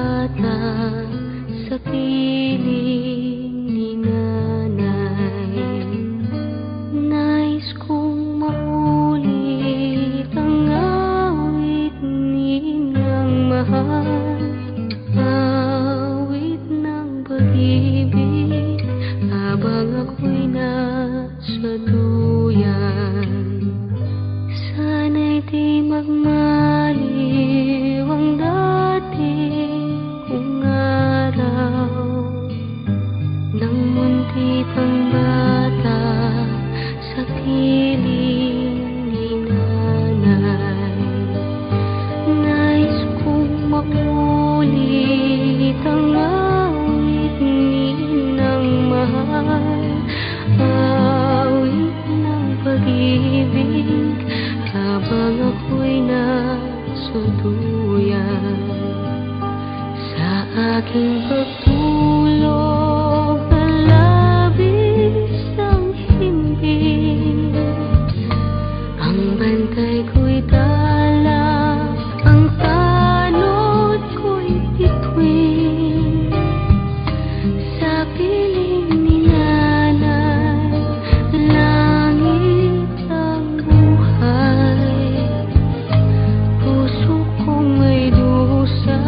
bata sa piling ni nanay. Nais kong maulit ang awit ninang mahal, awit ng pag-ibig habang ako'y nasa duyan. Sana'y di magmaliw ang dati kong araw nang munti pang bata sa piling ni nanay. Nais kong makulit ang awit ninang mahal, awit ng pag-ibig habang ako'y nasa duyan. Sa aking pagtulog na labis ang himbing, ang bantay ko'y dala, ang tanod ko'y bituin. Sa piling ni nanay, langit ang buhay. Puso kong may dusa,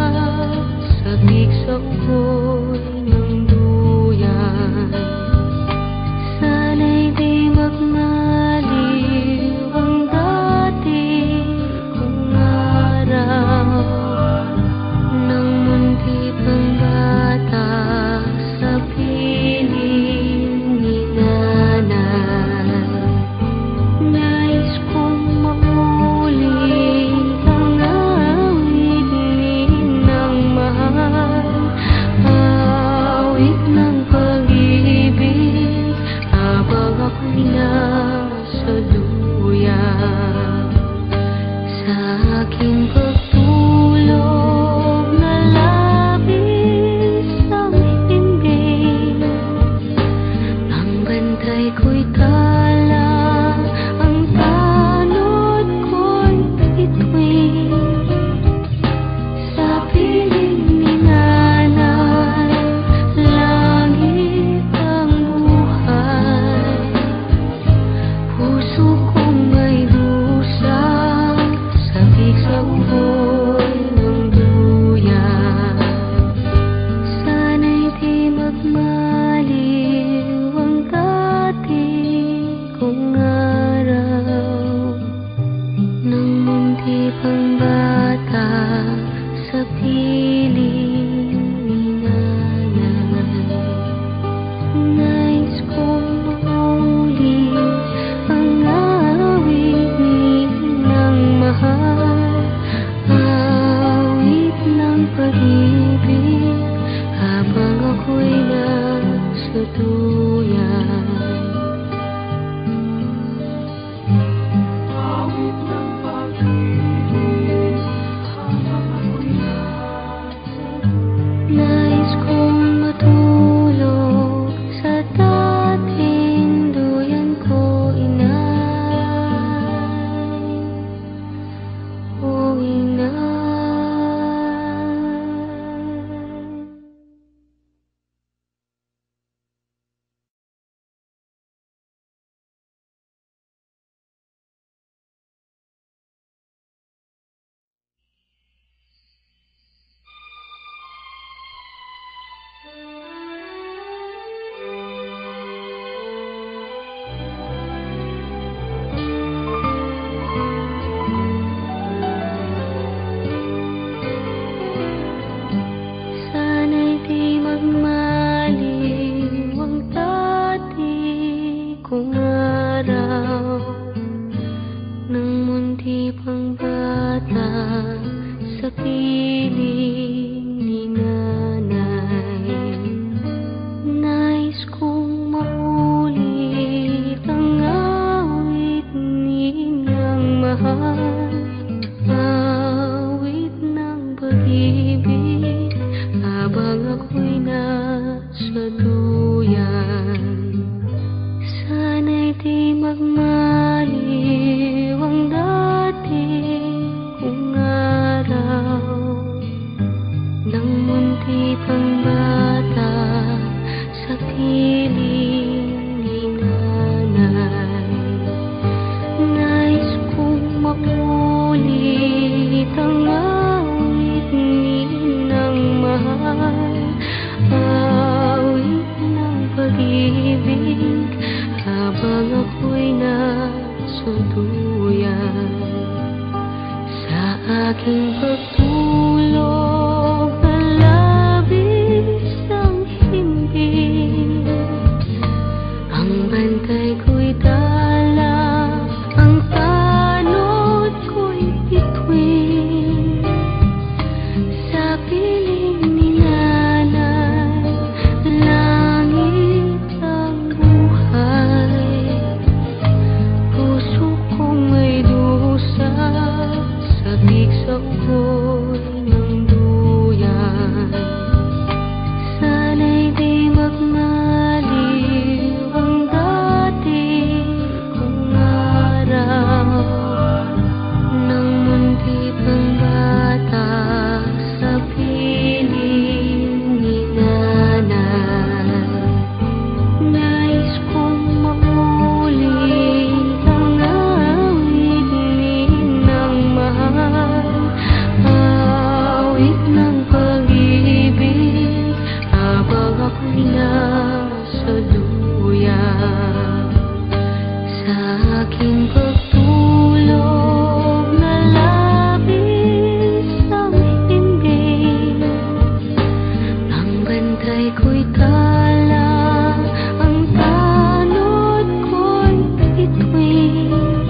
sabik sa ukoy ng duyan. Sana'y di magmaliw ang dati kong araw nang munti pang bata sa piling ni nanay. Nais kong maulit ang awit ninang mahal, awit ng pag-ibig habang ako'y nasa duyan. Sa aking pagtulog na labis ang himbing, ang bantay ko'y tala, ang tanod ko'y bituin. Sa piling ni nanay, langit ang buhay. Puso kong may dusa, sabik sa ukoy ng duyan. Sana'y di magmaliw ang dati kong araw nang munti pang bata sa piling ni nanay. Nais kong maulit ang awit ninang mahal, awit ng pag-ibig habang ako'y nasa duyan. Awit ng pag-ibig habang ako'y nasa duyan. Nais kong matulog sa dating duyan ko, inay, o inay. Sana'y di magmaliw ang dati kong araw nang munti pang bata sa piling ni nanay. Nais kong maulit ang awit ninang mahal, awit ng pag-ibig habang ako'y nasa duyan. Sana'y di magmaliw ang dati kong araw nang mahal. Awit ng pag-ibig habang ako'y nasa duyan. Sa aking pagtulog na labis ang himbing, ang bantay ko'y dala, ang tanod ko'y bituin. Sa piling ni nanay, langit ang buhay. Puso kong may dusa, sabik sa ugoy ng duyan. Sana'y di magmaliw ang dati kong araw, nang munti pang bata sa piling ni nanay. Nais kong maulit ang awit ng mahal, awit ng pag-ibig habang ako'y nasa duyan. Sa aking pagtulog na labis ang himbing, ang bantay ko'y tala, ang tanod ko'y bituin.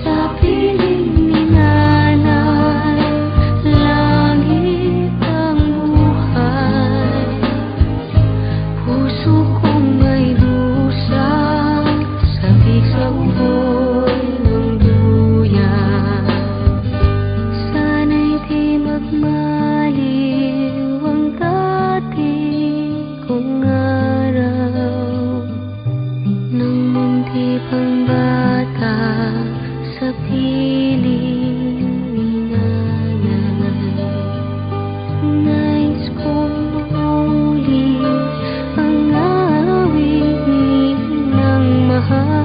Sa piling ni nanay, langit ang buhay. Puso kong may dusa, sabik sa ugoy ng duyan. Sana'y di magmaliw ang dati kong araw, nang munti pang bata sa piling ni nanay. Nais kong maulit ang awit ng mahal.